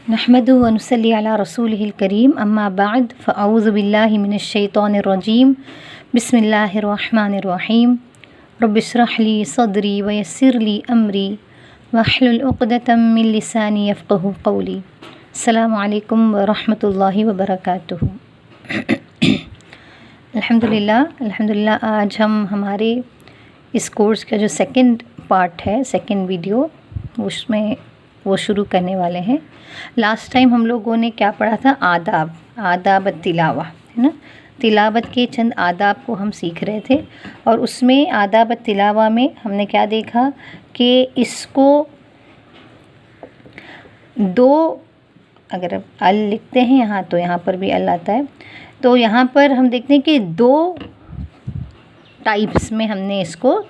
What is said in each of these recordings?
نحمدہ و نصلی علی رسولہ الکریم اما بعد فاعوذ باللہ من الشیطان الرجیم بسم اللہ الرحمن الرحیم رب اشرح لی صدری ویسر لی امری واحلل عقدۃ من لسانی یفقہوا قولی۔ السلام علیکم ورحمۃ اللہ وبرکاتہ۔ الحمدللہ آج ہم ہمارے اس کورس کا جو سیکنڈ پارٹ ہے، سیکنڈ ویڈیو، اس میں وہ شروع کرنے والے ہیں۔ لاسٹ ٹائم ہم لوگوں نے کیا پڑھا تھا؟ آداب التلاوہ، ہے نا؟ تلاوت کے چند آداب کو ہم سیکھ رہے تھے، اور اس میں آداب التلاوہ میں ہم نے کیا دیکھا کہ اس کو دو، اگر ال لکھتے ہیں یہاں تو یہاں پر بھی ال آتا ہے، تو یہاں پر ہم دیکھتے ہیں کہ دو ٹائپس میں ہم نے اس کو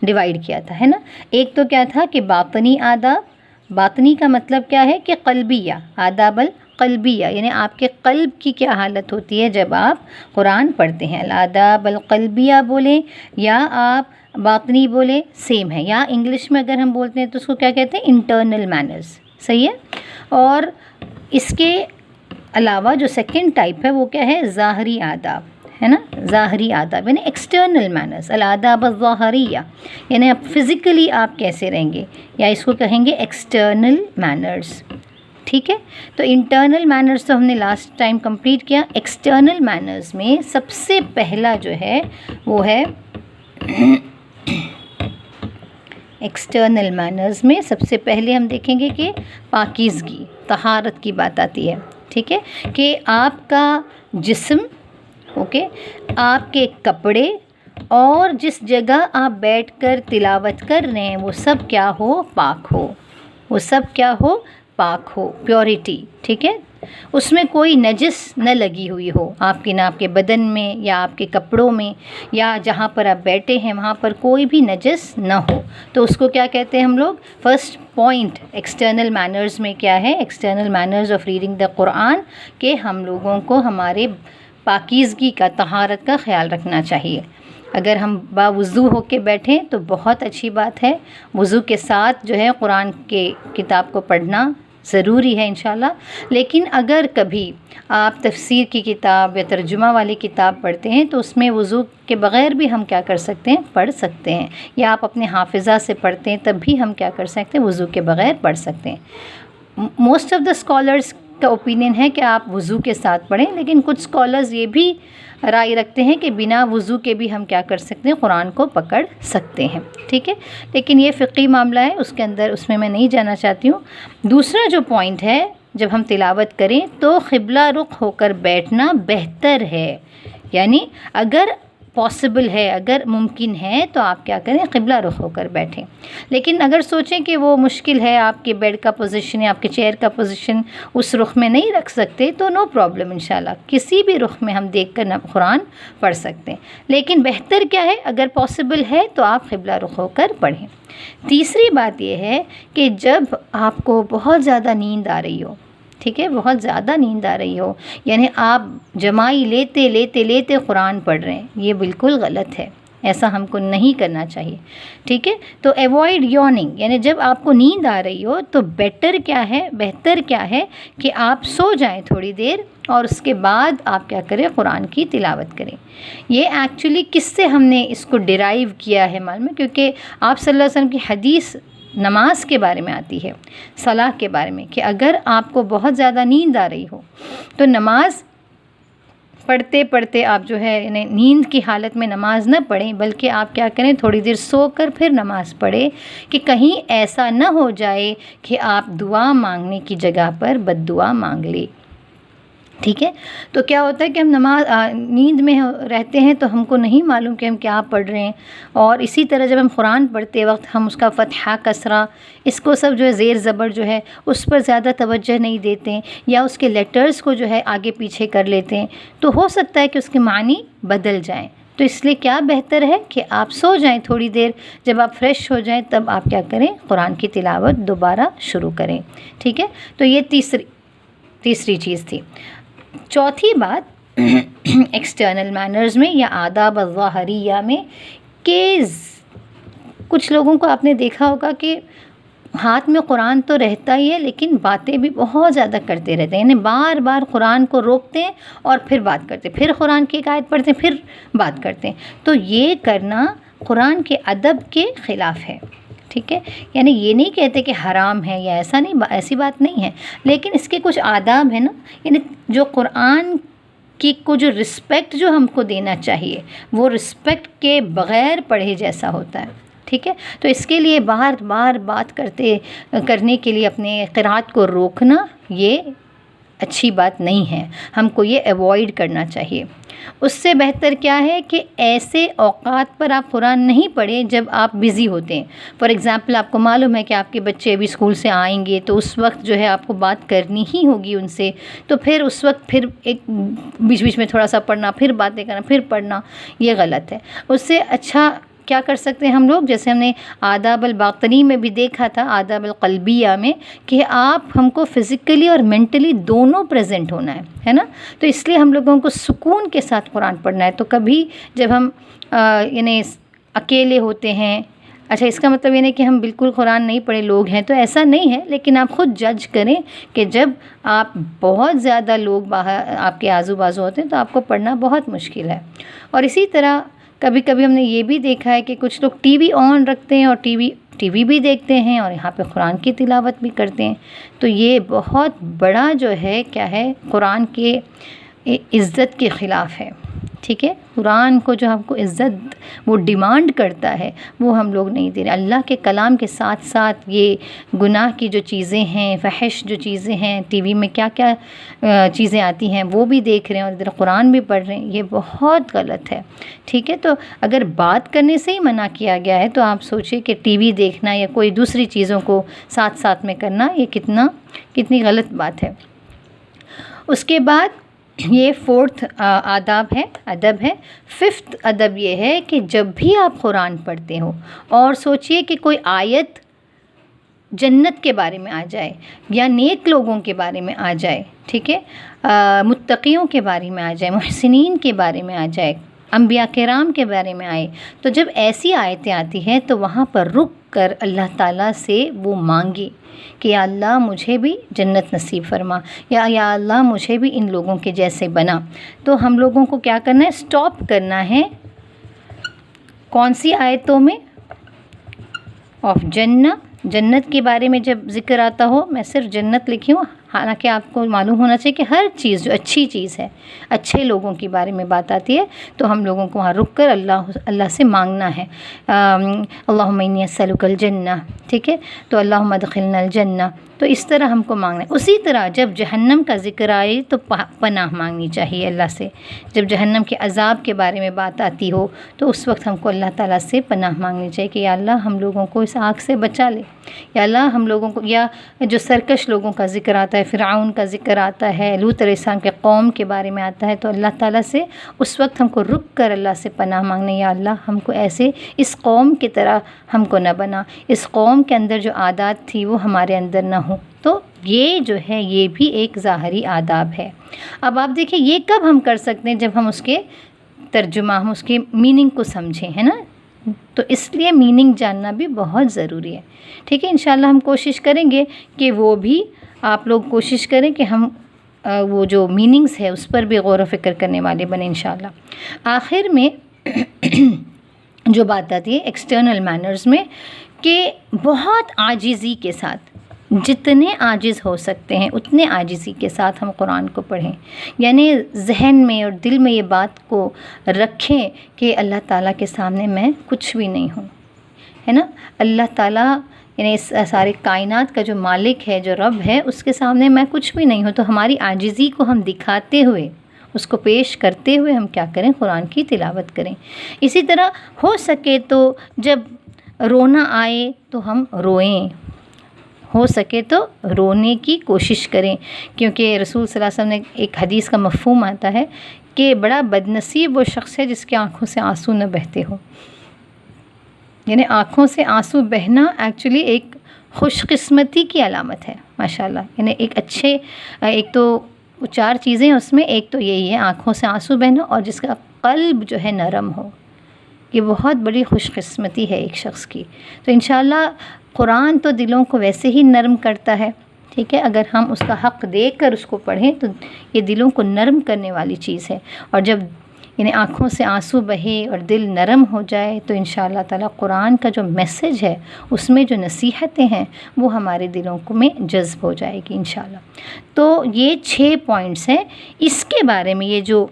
ڈیوائیڈ کیا تھا، ہے نا؟ ایک تو کیا تھا کہ باطنی آداب۔ باطنی کا مطلب کیا ہے کہ قلبیہ، آداب القلبیہ، یعنی آپ کے قلب کی کیا حالت ہوتی ہے جب آپ قرآن پڑھتے ہیں۔ الآداب القلبیہ بولیں یا آپ باطنی بولیں، سیم ہے۔ یا انگلش میں اگر ہم بولتے ہیں تو اس کو کیا کہتے ہیں؟ انٹرنل مینرز، صحیح ہے۔ اور اس کے علاوہ جو سیکنڈ ٹائپ ہے وہ کیا ہے؟ ظاہری آداب، ہے نا؟ ظاہری آداب یعنی ایکسٹرنل مینرز، الآداب الظاہریہ، یعنی آپ فزیکلی آپ کیسے رہیں گے، یا اس کو کہیں گے ایکسٹرنل مینرز، ٹھیک ہے؟ تو انٹرنل مینرز تو ہم نے لاسٹ ٹائم کمپلیٹ کیا۔ ایکسٹرنل مینرز میں سب سے پہلا جو ہے وہ ہے ایکسٹرنل مینرز میں سب سے پہلے ہم دیکھیں گے کہ پاکیزگی، طہارت کی بات آتی ہے، ٹھیک ہے؟ کہ آپ کا جسم، اوکے، آپ کے کپڑے اور جس جگہ آپ بیٹھ کر تلاوت کر رہے ہیں وہ سب کیا ہو؟ پاک ہو، وہ سب کیا ہو؟ پاک ہو، پیورٹی، ٹھیک ہے؟ اس میں کوئی نجس نہ لگی ہوئی ہو، آپ کے نہ آپ کے بدن میں یا آپ کے کپڑوں میں یا جہاں پر آپ بیٹھے ہیں وہاں پر کوئی بھی نجس نہ ہو۔ تو اس کو کیا کہتے ہیں ہم لوگ؟ فرسٹ پوائنٹ ایکسٹرنل مینرز میں کیا ہے؟ External manners of reading the Quran, کہ ہم لوگوں کو ہمارے پاکیزگی کا، طہارت کا خیال رکھنا چاہیے۔ اگر ہم باوضو ہو کے بیٹھیں تو بہت اچھی بات ہے، وضو کے ساتھ جو ہے قرآن کے کتاب کو پڑھنا ضروری ہے انشاءاللہ۔ لیکن اگر کبھی آپ تفسیر کی کتاب یا ترجمہ والی کتاب پڑھتے ہیں تو اس میں وضو کے بغیر بھی ہم کیا کر سکتے ہیں؟ پڑھ سکتے ہیں۔ یا آپ اپنے حافظہ سے پڑھتے ہیں تب بھی ہم کیا کر سکتے ہیں؟ وضو کے بغیر پڑھ سکتے ہیں۔ موسٹ آف دا اسکالرس کا اوپینین ہے کہ آپ وضو کے ساتھ پڑھیں، لیکن کچھ اسکالرز یہ بھی رائے رکھتے ہیں کہ بنا وضو کے بھی ہم کیا کر سکتے ہیں؟ قرآن کو پکڑ سکتے ہیں، ٹھیک ہے؟ لیکن یہ فقہی معاملہ ہے، اس میں میں نہیں جانا چاہتی ہوں۔ دوسرا جو پوائنٹ ہے، جب ہم تلاوت کریں تو قبلہ رخ ہو کر بیٹھنا بہتر ہے، یعنی اگر پاسبل ہے، اگر ممکن ہے تو آپ کیا کریں؟ قبلہ رخ ہو کر بیٹھیں۔ لیکن اگر سوچیں کہ وہ مشکل ہے، آپ کے بیڈ کا پوزیشن یا آپ کے چیئر کا پوزیشن اس رخ میں نہیں رکھ سکتے تو نو پرابلم، انشاءاللہ کسی بھی رخ میں ہم دیکھ کر قرآن پڑھ سکتے ہیں۔ لیکن بہتر کیا ہے؟ اگر پاسبل ہے تو آپ قبلہ رخ ہو کر پڑھیں۔ تیسری بات یہ ہے کہ جب آپ کو بہت زیادہ نیند آ رہی ہو، ٹھیک ہے، بہت زیادہ نیند آ رہی ہو، یعنی آپ جمائی لیتے لیتے لیتے قرآن پڑھ رہے ہیں، یہ بالکل غلط ہے، ایسا ہم کو نہیں کرنا چاہیے، ٹھیک ہے؟ تو ایوائڈ یوننگ، یعنی جب آپ کو نیند آ رہی ہو تو بہتر کیا ہے کہ آپ سو جائیں تھوڑی دیر، اور اس کے بعد آپ کیا کریں؟ قرآن کی تلاوت کریں۔ یہ ایکچولی کس سے ہم نے اس کو ڈیرائیو کیا ہے معلوم ہے؟ کیونکہ آپ صلی اللہ علیہ وسلم کی حدیث نماز کے بارے میں آتی ہے، صلاح کے بارے میں، کہ اگر آپ کو بہت زیادہ نیند آ رہی ہو تو نماز پڑھتے پڑھتے آپ جو ہے یعنی نیند کی حالت میں نماز نہ پڑھیں، بلکہ آپ کیا کریں؟ تھوڑی دیر سو کر پھر نماز پڑھیں، کہ کہیں ایسا نہ ہو جائے کہ آپ دعا مانگنے کی جگہ پر بد دعا مانگ لیں، ٹھیک ہے؟ تو کیا ہوتا ہے کہ ہم نیند میں رہتے ہیں تو ہم کو نہیں معلوم کہ ہم کیا پڑھ رہے ہیں، اور اسی طرح جب ہم قرآن پڑھتے وقت ہم اس کا فتحہ، کسرہ، اس کو سب جو ہے زیر زبر جو ہے اس پر زیادہ توجہ نہیں دیتے ہیں، یا اس کے لیٹرز کو جو ہے آگے پیچھے کر لیتے ہیں، تو ہو سکتا ہے کہ اس کے معنی بدل جائیں۔ تو اس لیے کیا بہتر ہے کہ آپ سو جائیں تھوڑی دیر، جب آپ فریش ہو جائیں تب آپ کیا کریں؟ قرآن کی تلاوت دوبارہ شروع کریں، ٹھیک ہے؟ تو یہ تیسری چیز تھی۔ چوتھی بات ایکسٹرنل مینرز میں یا آداب الظاہریہ میں، کہ کچھ لوگوں کو آپ نے دیکھا ہوگا کہ ہاتھ میں قرآن تو رہتا ہی ہے لیکن باتیں بھی بہت زیادہ کرتے رہتے ہیں، یعنی بار بار قرآن کو روکتے ہیں اور پھر بات کرتے ہیں، پھر قرآن کی ایک آیت پڑھتے ہیں، پھر بات کرتے ہیں. تو یہ کرنا قرآن کے ادب کے خلاف ہے. ٹھیک ہے، یعنی یہ نہیں کہتے کہ حرام ہے یا ایسا نہیں، ایسی بات نہیں ہے، لیکن اس کے کچھ آداب ہیں نا، یعنی جو قرآن کی کو جو رسپیکٹ جو ہم کو دینا چاہیے وہ رسپیکٹ کے بغیر پڑھے جیسا ہوتا ہے. ٹھیک ہے، تو اس کے لیے بار بار بات کرنے کے لیے اپنے قرأت کو روکنا یہ اچھی بات نہیں ہے، ہم کو یہ ایوائڈ کرنا چاہیے. اس سے بہتر کیا ہے کہ ایسے اوقات پر آپ قرآن نہیں پڑھیں جب آپ بزی ہوتے ہیں. فار ایگزامپل آپ کو معلوم ہے کہ آپ کے بچے ابھی اسکول سے آئیں گے تو اس وقت جو ہے آپ کو بات کرنی ہی ہوگی ان سے، تو پھر اس وقت پھر ایک بیچ بیچ میں تھوڑا سا پڑھنا، پھر باتیں کرنا، پھر پڑھنا، یہ غلط ہے. اس سے اچھا کیا کر سکتے ہیں ہم لوگ، جیسے ہم نے آداب الباطنی میں بھی دیکھا تھا، آداب القلبیہ میں، کہ ہم کو فزیکلی اور مینٹلی دونوں پریزنٹ ہونا ہے نا. تو اس لیے ہم لوگوں کو سکون کے ساتھ قرآن پڑھنا ہے. تو کبھی جب ہم یعنی اکیلے ہوتے ہیں، اچھا اس کا مطلب یہ نہیں کہ ہم بالکل قرآن نہیں پڑھے لوگ ہیں، تو ایسا نہیں ہے، لیکن آپ خود جج کریں کہ جب آپ بہت زیادہ لوگ باہر آپ کے آزو بازو ہوتے ہیں تو آپ کو پڑھنا بہت مشکل ہے. اور اسی طرح کبھی کبھی ہم نے یہ بھی دیکھا ہے کہ کچھ لوگ ٹی وی آن رکھتے ہیں اور ٹی وی بھی دیکھتے ہیں اور یہاں پہ قرآن کی تلاوت بھی کرتے ہیں. تو یہ بہت بڑا جو ہے کیا ہے، قرآن کے عزت کے خلاف ہے. ٹھیک ہے، قرآن کو جو ہم کو عزت وہ ڈیمانڈ کرتا ہے وہ ہم لوگ نہیں دے رہے. اللہ کے کلام کے ساتھ ساتھ یہ گناہ کی جو چیزیں ہیں، فحش جو چیزیں ہیں، ٹی وی میں کیا کیا چیزیں آتی ہیں وہ بھی دیکھ رہے ہیں اور ادھر قرآن بھی پڑھ رہے ہیں، یہ بہت غلط ہے. ٹھیک ہے، تو اگر بات کرنے سے ہی منع کیا گیا ہے تو آپ سوچیں کہ ٹی وی دیکھنا یا کوئی دوسری چیزوں کو ساتھ ساتھ میں کرنا یہ کتنی غلط بات ہے. اس کے بعد یہ 4th ادب ہے. 5th ادب یہ ہے کہ جب بھی آپ قرآن پڑھتے ہو اور سوچئے کہ کوئی آیت جنت کے بارے میں آ جائے یا نیک لوگوں کے بارے میں آ جائے، ٹھیک ہے، متقیوں کے بارے میں آ جائے، محسنین کے بارے میں آ جائے، انبیاء کرام کے بارے میں آئے، تو جب ایسی آیتیں آتی ہیں تو وہاں پر رک کر اللہ تعالیٰ سے وہ مانگے کہ یا اللہ مجھے بھی جنت نصیب فرما، یا اللہ مجھے بھی ان لوگوں کے جیسے بنا. تو ہم لوگوں کو کیا کرنا ہے، سٹاپ کرنا ہے. کون سی آیتوں میں؟ آف جنت کے بارے میں جب ذکر آتا ہو، میں صرف جنت لکھی ہوں، حالانکہ آپ کو معلوم ہونا چاہیے کہ ہر چیز جو اچھی چیز ہے، اچھے لوگوں کے بارے میں بات آتی ہے تو ہم لوگوں کو وہاں رک کر اللہ سے مانگنا ہے. اللہم انی اسألک الجنہ، ٹھیک ہے، تو اللہم ادخلنا الجنہ، تو اس طرح ہم کو مانگنا ہے. اسی طرح جب جہنم کا ذکر آئے تو پناہ مانگنی چاہیے اللہ سے. جب جہنم کے عذاب کے بارے میں بات آتی ہو تو اس وقت ہم کو اللہ تعالیٰ سے پناہ مانگنی چاہیے کہ یا اللہ ہم لوگوں کو اس آگ سے بچا لے، یا اللہ ہم لوگوں کو، یا جو سرکش لوگوں کا ذکر آتا ہے، فرعون کا ذکر آتا ہے، لوط علیہ السلام کے قوم کے بارے میں آتا ہے، تو اللہ تعالیٰ سے اس وقت ہم کو رک کر اللہ سے پناہ مانگنے، یا اللہ ہم کو ایسے اس قوم کی طرح ہم کو نہ بنا، اس قوم کے اندر جو عادات تھی وہ ہمارے اندر نہ ہوں. تو یہ جو ہے یہ بھی ایک ظاہری آداب ہے. اب آپ دیکھیں یہ کب ہم کر سکتے ہیں، جب ہم اس کے ترجمہ، ہم اس کے میننگ کو سمجھیں، ہے نا. تو اس لیے میننگ جاننا بھی بہت ضروری ہے. ٹھیک ہے، انشاءاللہ ہم کوشش کریں گے کہ وہ بھی آپ لوگ کوشش کریں کہ ہم وہ جو میننگز ہے اس پر بھی غور و فکر کرنے والے بنیں انشاءاللہ. آخر میں جو بات آتی ہے ایکسٹرنل مینرز میں، کہ بہت عاجزی کے ساتھ، جتنے عاجز ہو سکتے ہیں اتنے عاجزی کے ساتھ ہم قرآن کو پڑھیں. یعنی ذہن میں اور دل میں یہ بات کو رکھیں کہ اللہ تعالیٰ کے سامنے میں کچھ بھی نہیں ہوں، ہے نا. اللہ تعالیٰ یعنی اس سارے کائنات کا جو مالک ہے، جو رب ہے، اس کے سامنے میں کچھ بھی نہیں ہوں. تو ہماری عاجزی کو ہم دکھاتے ہوئے، اس کو پیش کرتے ہوئے ہم کیا کریں، قرآن کی تلاوت کریں. اسی طرح ہو سکے تو جب رونا آئے تو ہم روئیں، ہو سکے تو رونے کی کوشش کریں، کیونکہ رسول صلی اللہ علیہ وسلم نے ایک حدیث کا مفہوم آتا ہے کہ بڑا بدنصیب وہ شخص ہے جس کی آنکھوں سے آنسو نہ بہتے ہو. یعنی آنکھوں سے آنسو بہنا ایکچولی ایک خوش قسمتی کی علامت ہے، ماشاءاللہ. یعنی ایک تو 4 چیزیں اس میں، ایک تو یہی ہے آنکھوں سے آنسو بہنا، اور جس کا قلب جو ہے نرم ہو، یہ بہت بڑی خوش قسمتی ہے ایک شخص کی. تو انشاءاللہ قرآن تو دلوں کو ویسے ہی نرم کرتا ہے، ٹھیک ہے، اگر ہم اس کا حق دے کر اس کو پڑھیں تو یہ دلوں کو نرم کرنے والی چیز ہے، اور جب یعنی آنکھوں سے آنسو بہے اور دل نرم ہو جائے تو انشاءاللہ تعالیٰ قرآن کا جو میسج ہے، اس میں جو نصیحتیں ہیں وہ ہمارے دلوں کو میں جذب ہو جائے گی انشاءاللہ۔ تو یہ 6 پوائنٹس ہیں۔ اس کے بارے میں یہ جو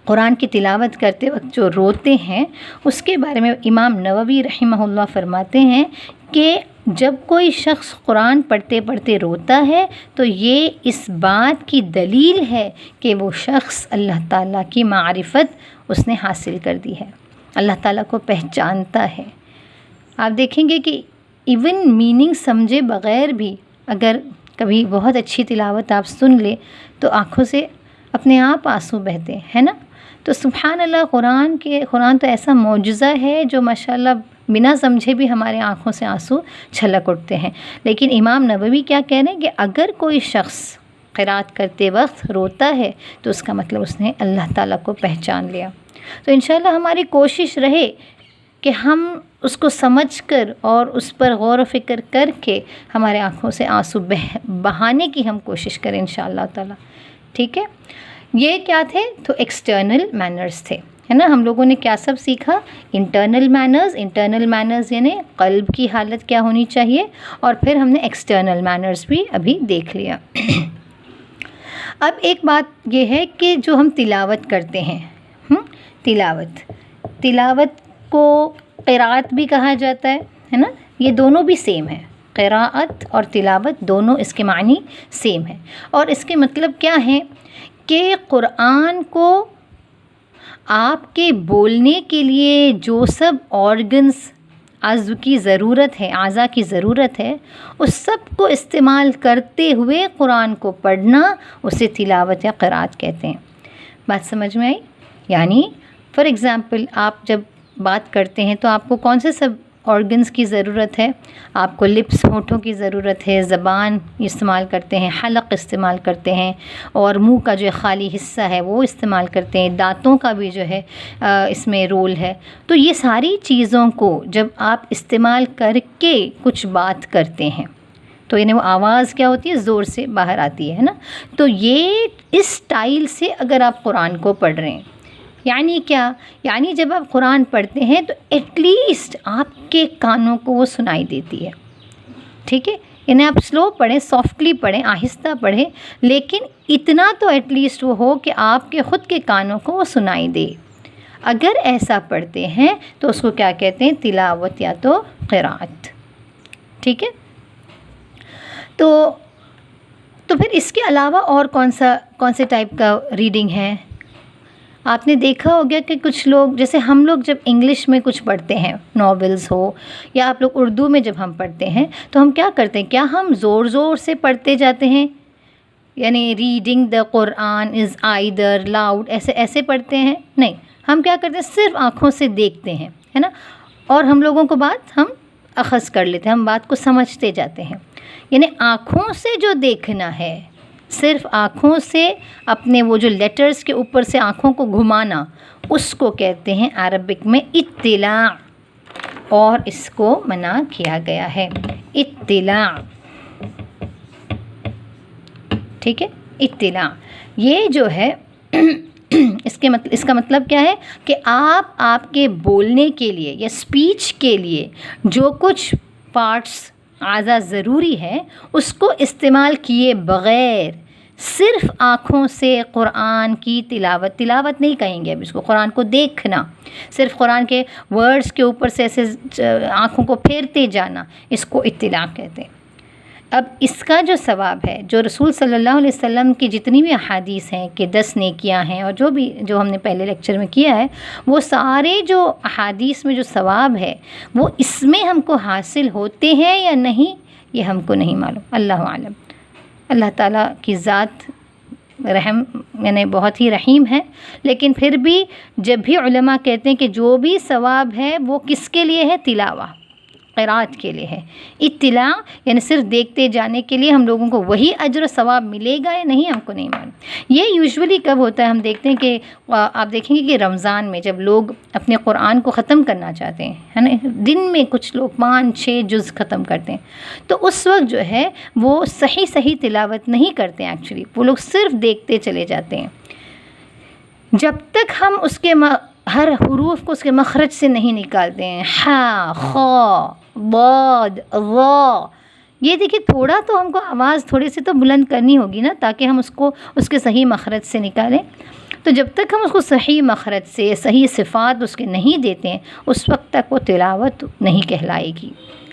قرآن کی تلاوت کرتے وقت جو روتے ہیں، اس کے بارے میں امام نووی رحمہ اللہ فرماتے ہیں کہ جب کوئی شخص قرآن پڑھتے پڑھتے روتا ہے تو یہ اس بات کی دلیل ہے کہ وہ شخص اللہ تعالیٰ کی معرفت اس نے حاصل کر دی ہے، اللہ تعالیٰ کو پہچانتا ہے۔ آپ دیکھیں گے کہ ایون میننگ سمجھے بغیر بھی اگر کبھی بہت اچھی تلاوت آپ سن لے تو آنکھوں سے اپنے آپ آنسو بہتے ہیں نا۔ تو سبحان اللہ، قرآن تو ایسا معجزہ ہے جو ماشاءاللہ بنا سمجھے بھی ہمارے آنکھوں سے آنسو چھلک اٹھتے ہیں۔ لیکن امام نووی کیا کہہ رہے ہیں کہ اگر کوئی شخص قرات کرتے وقت روتا ہے تو اس کا مطلب اس نے اللہ تعالیٰ کو پہچان لیا۔ تو انشاءاللہ ہماری کوشش رہے کہ ہم اس کو سمجھ کر اور اس پر غور و فکر کر کے ہمارے آنکھوں سے آنسو بہانے کی ہم کوشش کریں انشاءاللہ تعالیٰ، ٹھیک ہے۔ یہ کیا تھے؟ تو ایکسٹرنل مینرز تھے، ہے نا۔ ہم لوگوں نے کیا سب سیکھا؟ انٹرنل مینرز یعنی قلب کی حالت کیا ہونی چاہیے، اور پھر ہم نے ایکسٹرنل مینرز بھی ابھی دیکھ لیا۔ اب ایک بات یہ ہے کہ جو ہم تلاوت کرتے ہیں، تلاوت کو قراءت بھی کہا جاتا ہے نا، یہ دونوں بھی سیم ہے، قراءت اور تلاوت دونوں اس کے معنی سیم ہے۔ اور اس کے مطلب کیا ہے کہ قرآن کو آپ کے بولنے کے لیے جو سب آرگنز اعضاء کی ضرورت ہے اس سب کو استعمال کرتے ہوئے قرآن کو پڑھنا، اسے تلاوت یا قراءت کہتے ہیں۔ بات سمجھ میں آئی؟ یعنی فار ایگزامپل آپ جب بات کرتے ہیں تو آپ کو کون سے سب آرگنز کی ضرورت ہے؟ آپ کو لپس، ہونٹوں کی ضرورت ہے، زبان استعمال کرتے ہیں، حلق استعمال کرتے ہیں، اور منہ کا جو خالی حصہ ہے وہ استعمال کرتے ہیں، دانتوں کا بھی جو ہے اس میں رول ہے۔ تو یہ ساری چیزوں کو جب آپ استعمال کر کے کچھ بات کرتے ہیں تو یعنی وہ آواز کیا ہوتی ہے؟ زور سے باہر آتی ہے نا۔ تو یہ اس سٹائل سے اگر آپ قرآن کو پڑھ رہے ہیں، یعنی کیا؟ یعنی جب آپ قرآن پڑھتے ہیں تو ایٹ لیسٹ آپ کے کانوں کو وہ سنائی دیتی ہے، ٹھیک ہے۔ یعنی آپ سلو پڑھیں، سافٹلی پڑھیں، آہستہ پڑھیں، لیکن اتنا تو ایٹ لیسٹ وہ ہو کہ آپ کے خود کے کانوں کو وہ سنائی دے۔ اگر ایسا پڑھتے ہیں تو اس کو کیا کہتے ہیں؟ تلاوت یا تو قراءت، ٹھیک ہے۔ تو پھر اس کے علاوہ اور کون سے ٹائپ کا ریڈنگ ہے؟ آپ نے دیکھا ہوگا کہ کچھ لوگ، جیسے ہم لوگ جب انگلش میں کچھ پڑھتے ہیں، ناولز ہو، یا آپ لوگ اردو میں جب ہم پڑھتے ہیں تو ہم کیا کرتے ہیں؟ کیا ہم زور سے پڑھتے جاتے ہیں؟ یعنی reading the Quran is either loud, ایسے پڑھتے ہیں؟ نہیں، ہم کیا کرتے ہیں؟ صرف آنکھوں سے دیکھتے ہیں، ہے نا، اور ہم لوگوں کو بات ہم اخذ کر لیتے ہیں، ہم بات کو سمجھتے جاتے ہیں۔ یعنی آنکھوں سے جو دیکھنا ہے، صرف آنکھوں سے اپنے وہ جو لیٹرز کے اوپر سے آنکھوں کو گھمانا، اس کو کہتے ہیں عربک میں اطلاع، اور اس کو منع کیا گیا ہے، اطلاع، ٹھیک ہے۔ اطلاع یہ جو ہے اس کا مطلب کیا ہے کہ آپ کے بولنے کے لیے یا اسپیچ کے لیے جو کچھ پارٹس اعضاء ضروری ہے اس کو استعمال کیے بغیر صرف آنکھوں سے قرآن کی تلاوت نہیں کہیں گے اب اس کو، قرآن کو دیکھنا، صرف قرآن کے ورڈز کے اوپر سے ایسے آنکھوں کو پھیرتے جانا، اس کو اطلاع کہتے ہیں۔ اب اس کا جو ثواب ہے، جو رسول صلی اللہ علیہ وسلم کی جتنی بھی احادیث ہیں کہ 10 نیکیاں ہیں، اور جو ہم نے پہلے لیکچر میں کیا ہے، وہ سارے جو احادیث میں جو ثواب ہے وہ اس میں ہم کو حاصل ہوتے ہیں یا نہیں، یہ ہم کو نہیں معلوم، اللہ عالم۔ اللہ تعالیٰ کی ذات رحم یعنی بہت ہی رحیم ہے، لیکن پھر بھی جب بھی علماء کہتے ہیں کہ جو بھی ثواب ہے وہ کس کے لیے ہے؟ تلاوہ، قرات کے لیے ہے. اطلاع یعنی صرف دیکھتے جانے کے لیے ہم لوگوں کو وہی اجر و ثواب ملے گا یا نہیں، ہم کو نہیں معلوم. یہ یوزولی کب ہوتا ہے؟ ہم دیکھتے ہیں کہ آپ دیکھیں گے کہ رمضان میں جب لوگ اپنے قرآن کو ختم کرنا چاہتے ہیں، ہے نا، دن میں کچھ لوگ 5-6 جز ختم کرتے ہیں، تو اس وقت جو ہے وہ صحیح تلاوت نہیں کرتے ہیں. ایکچولی وہ لوگ صرف دیکھتے چلے جاتے ہیں. جب تک ہم اس کے ہر حروف کو اس کے مخرج سے نہیں نکالتے ہیں، ہا، خا، ضاد، ظا، یہ دیکھیے تھوڑا تو ہم کو آواز تھوڑی سی تو بلند کرنی ہوگی نا، تاکہ ہم اس کو اس کے صحیح مخرج سے نکالیں. تو جب تک ہم اس کو صحیح مخرج سے صحیح صفات اس کے نہیں دیتے ہیں، اس وقت تک وہ تلاوت نہیں کہلائے گی.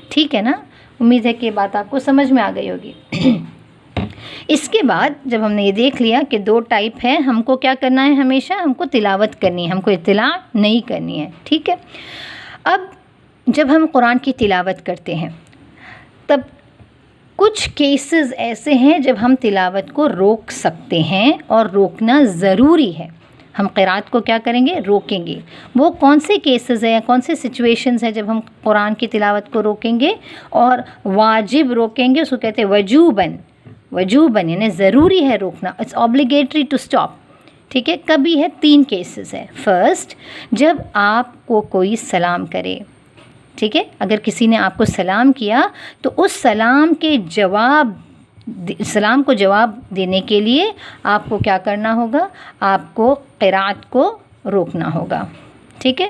ٹھیک ہے نا؟ امید ہے کہ یہ بات آپ کو سمجھ میں آ گئی ہوگی. اس کے بعد جب ہم نے یہ دیکھ لیا کہ 2 ٹائپ ہیں، ہم کو کیا کرنا ہے، ہمیشہ ہم کو تلاوت کرنی ہے، ہم کو اطلاع نہیں کرنی ہے. ٹھیک ہے. اب جب ہم قرآن کی تلاوت کرتے ہیں تب کچھ کیسز ایسے ہیں جب ہم تلاوت کو روک سکتے ہیں، اور روکنا ضروری ہے. ہم قرات کو کیا کریں گے؟ روکیں گے. وہ کون سے کیسز ہیں یا کون سے سچویشنز ہیں جب ہم قرآن کی تلاوت کو روکیں گے اور واجب روکیں گے؟ اس کو کہتے ہیں وجوباً یعنی ضروری ہے روکنا. It's obligatory to stop. ٹھیک ہے. کبھی ہے 3 کیسز ہے. فرسٹ، جب آپ کو کوئی سلام کرے. ٹھیک ہے. اگر کسی نے آپ کو سلام کیا تو اس سلام کو جواب دینے کے لیے آپ کو کیا کرنا ہوگا؟ آپ کو قرات کو روکنا ہوگا. ٹھیک ہے.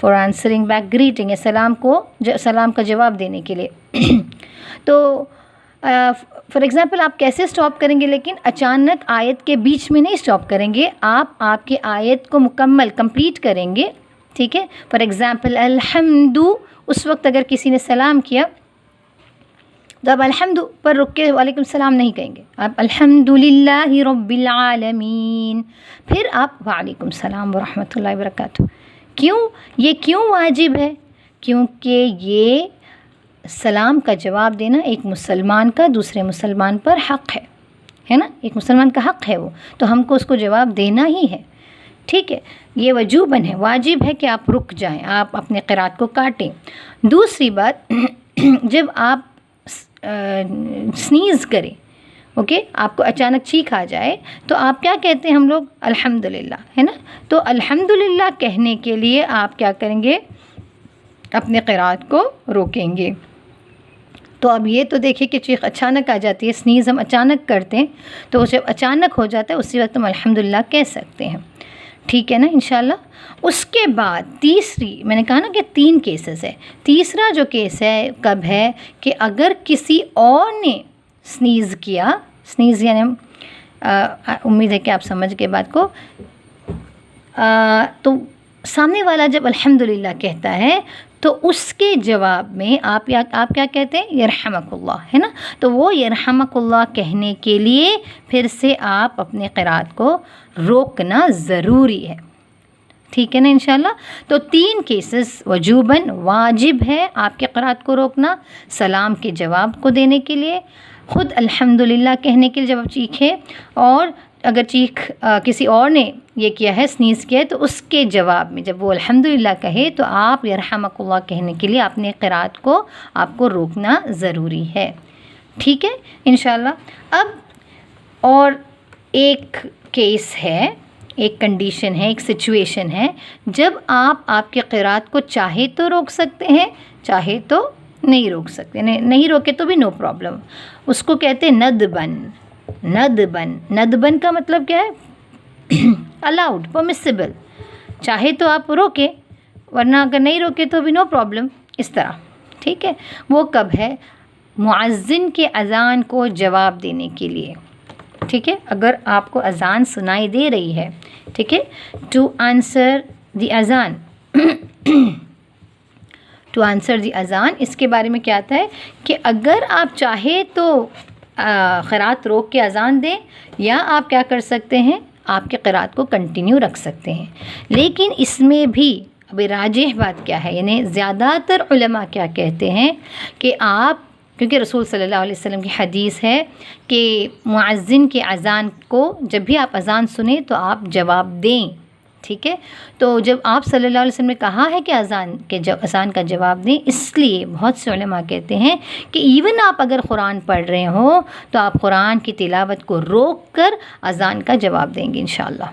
فار آنسرنگ بیک گریٹنگ ہے سلام کا جواب دینے کے لیے. تو فار ایگزامپل آپ کیسے سٹاپ کریں گے؟ لیکن اچانک آیت کے بیچ میں نہیں سٹاپ کریں گے، آپ کی آیت کو کمپلیٹ کریں گے. ٹھیک ہے. فار ایگزامپل الحمد، اس وقت اگر کسی نے سلام کیا تو آپ الحمد پر رک کے وعلیکم السلام نہیں کہیں گے، آپ الحمد للہ رب العالمین، پھر آپ وعلیکم السلام ورحمۃ اللہ وبرکاتہ. کیوں واجب ہے؟ کیونکہ یہ سلام کا جواب دینا ایک مسلمان کا دوسرے مسلمان پر حق ہے نا، ایک مسلمان کا حق ہے وہ، تو ہم کو اس کو جواب دینا ہی ہے. ٹھیک ہے. یہ وجوباً ہے، واجب ہے کہ آپ رک جائیں، آپ اپنے قرات کو کاٹیں. دوسری بات، جب آپ سنیز کریں، اوکے، آپ کو اچانک چینک آ جائے تو آپ کیا کہتے ہیں ہم لوگ؟ الحمدللہ، ہے نا. تو الحمدللہ کہنے کے لیے آپ کیا کریں گے؟ اپنے قرات کو روکیں گے. تو اب یہ تو دیکھیں کہ چیخ اچانک آ جاتی ہے، سنیز ہم اچانک کرتے ہیں، تو جب اچانک ہو جاتا ہے اسی وقت ہم الحمدللہ کہہ سکتے ہیں. ٹھیک ہے نا انشاءاللہ. اس کے بعد تیسری، میں نے کہا نا کہ 3 کیسز ہے. تیسرا جو کیس ہے کب ہے کہ اگر کسی اور نے سنیز کیا، سنیز یعنی امید ہے کہ آپ سمجھ گئے بات کو. تو سامنے والا جب الحمدللہ کہتا ہے تو اس کے جواب میں آپ کیا کہتے ہیں؟ یرحمک اللہ، ہے نا. تو وہ یرحمک اللہ کہنے کے لیے پھر سے آپ اپنے قرات کو روکنا ضروری ہے. ٹھیک ہے نا انشاءاللہ. تو 3 کیسز وجوباً واجب ہے آپ کے قرات کو روکنا، سلام کے جواب کو دینے کے لیے، خود الحمدللہ کہنے کے لیے جب آپ چیخیں، اور اگر کسی اور نے یہ کیا ہے، سنیز کیا ہے، تو اس کے جواب میں جب وہ الحمدللہ کہے تو آپ یرحمک اللہ کہنے کے لیے اپنے قرات کو آپ کو روکنا ضروری ہے. ٹھیک ہے انشاءاللہ. اب اور ایک کیس ہے، ایک کنڈیشن ہے، ایک سچویشن ہے جب آپ کے قرات کو چاہے تو روک سکتے ہیں، چاہے تو نہیں روک سکتے. نہیں روکے تو بھی نو پرابلم. اس کو کہتے ہیں ندبن کا مطلب کیا ہے؟ Allowed, permissible. چاہے تو آپ روکیں، ورنہ اگر نہیں روکے تو بھی نو پرابلم. اس طرح. ٹھیک ہے. وہ کب ہے؟ مؤذن کے اذان کو جواب دینے کے لیے. ٹھیک ہے. اگر آپ کو اذان سنائی دے رہی ہے، ٹھیک ہے، ٹو آنسر دی اذان اس کے بارے میں کیا آتا ہے کہ اگر آپ چاہے تو قرات روک کے اذان دیں، یا آپ کیا کر سکتے ہیں؟ آپ کے قرات کو کنٹینیو رکھ سکتے ہیں. لیکن اس میں بھی ابھی راجح بات کیا ہے، یعنی زیادہ تر علماء کیا کہتے ہیں کہ آپ، کیونکہ رسول صلی اللہ علیہ وسلم کی حدیث ہے کہ مؤذن کے اذان کو جب بھی آپ اذان سنیں تو آپ جواب دیں. ٹھیک ہے. تو جب آپ صلی اللہ علیہ وسلم نے کہا ہے کہ اذان کا جواب دیں، اس لیے بہت سے علماء کہتے ہیں کہ ایون آپ اگر قرآن پڑھ رہے ہوں تو آپ قرآن کی تلاوت کو روک کر اذان کا جواب دیں گے انشاءاللہ.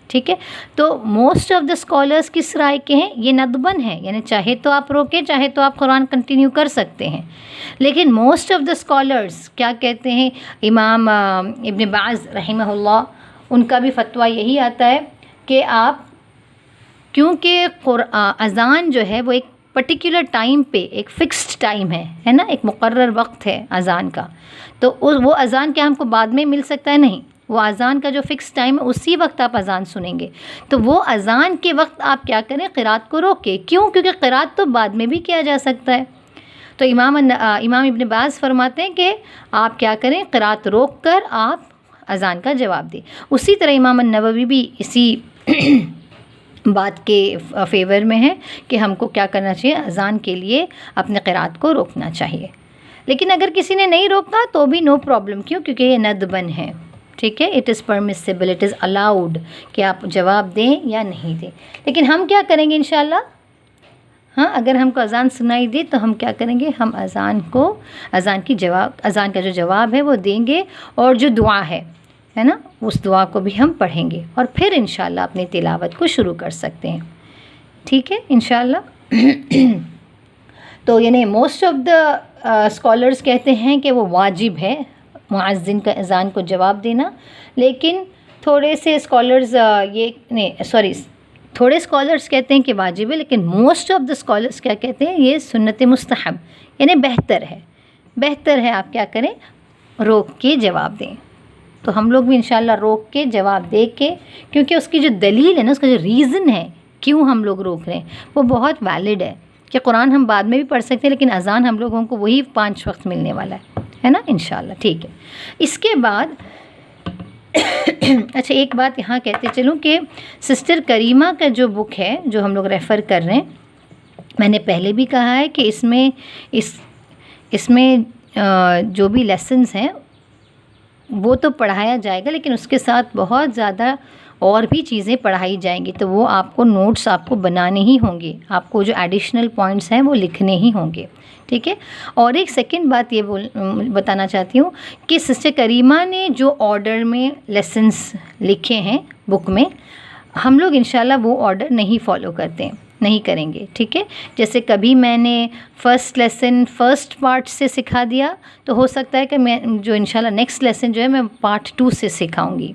ٹھیک ہے. تو موسٹ آف دا اسکالرس کس رائے کے ہیں؟ یہ ندبن ہے، یعنی چاہے تو آپ روکیں، چاہے تو آپ قرآن کنٹینیو کر سکتے ہیں. لیکن موسٹ آف دا اسکالرس کیا کہتے ہیں؟ امام ابن باز رحمہ اللہ، ان کا بھی فتویٰ یہی آتا ہے کہ آپ، کیونکہ اذان جو ہے وہ ایک پرٹیکولر ٹائم پہ، ایک فکسڈ ٹائم ہے نا، ایک مقرر وقت ہے اذان کا. تو وہ اذان کیا ہم کو بعد میں مل سکتا ہے؟ نہیں. وہ اذان کا جو فکس ٹائم ہے اسی وقت آپ اذان سنیں گے. تو وہ اذان کے وقت آپ کیا کریں؟ قرات کو روکیں. کیوں؟ کیونکہ قرات تو بعد میں بھی کیا جا سکتا ہے. تو امام ابن باز فرماتے ہیں کہ آپ کیا کریں؟ قرات روک کر آپ اذان کا جواب دیں. اسی طرح امام النووی بھی اسی بات کے فیور میں ہے کہ ہم کو کیا کرنا چاہیے؟ اذان کے لیے اپنے قرات کو روکنا چاہیے. لیکن اگر کسی نے نہیں روکا تو بھی نو پرابلم. کیوں؟ کیونکہ یہ ندبن ہے. ٹھیک ہے. It is permissible, it is allowed کہ آپ جواب دیں یا نہیں دیں. لیکن ہم کیا کریں گے انشاءاللہ؟ ہاں، اگر ہم کو اذان سنائی دے تو ہم کیا کریں گے؟ ہم اذان کا جو جواب ہے وہ دیں گے، اور جو دعا ہے نا، اس دعا کو بھی ہم پڑھیں گے، اور پھر انشاءاللہ اپنی تلاوت کو شروع کر سکتے ہیں. ٹھیک ہے انشاءاللہ. تو یعنی موسٹ آف دا اسکالرس کہتے ہیں کہ وہ واجب ہے مؤذن کا اذان کو جواب دینا. لیکن تھوڑے اسکالرس کہتے ہیں کہ واجب ہے، لیکن موسٹ آف دا اسکالرس کیا کہتے ہیں؟ یہ سنت مستحب، یعنی بہتر ہے آپ کیا کریں؟ روک کے جواب دیں. تو ہم لوگ بھی انشاءاللہ روک کے جواب دے کے، کیونکہ اس کی جو دلیل ہے نا، اس کا جو ریزن ہے کیوں ہم لوگ روک رہے ہیں، وہ بہت ویلڈ ہے. کہ قرآن ہم بعد میں بھی پڑھ سکتے ہیں، لیکن اذان ہم لوگوں کو وہی 5 وقت ملنے والا ہے نا انشاءاللہ. ٹھیک ہے. اس کے بعد اچھا ایک بات یہاں کہتے چلوں کہ سسٹر کریمہ کا جو بک ہے جو ہم لوگ ریفر کر رہے ہیں، میں نے پہلے بھی کہا ہے کہ اس میں جو بھی لیسنز ہیں وہ تو پڑھایا جائے گا، لیکن اس کے ساتھ بہت زیادہ اور بھی چیزیں پڑھائی جائیں گی. تو وہ آپ کو نوٹس آپ کو بنانے ہی ہوں گے، آپ کو جو ایڈیشنل پوائنٹس ہیں وہ لکھنے ہی ہوں گے. ٹھیک ہے. اور ایک سیکنڈ بات یہ بتانا چاہتی ہوں کہ سسٹر کریمہ نے جو آرڈر میں لیسنس لکھے ہیں بک میں، ہم لوگ انشاءاللہ وہ آرڈر نہیں فالو نہیں کریں گے. ٹھیک ہے. جیسے کبھی میں نے فرسٹ لیسن فرسٹ پارٹ سے سکھا دیا، تو ہو سکتا ہے کہ میں جو انشاءاللہ نیکسٹ لیسن جو ہے میں پارٹ 2 سے سکھاؤں گی.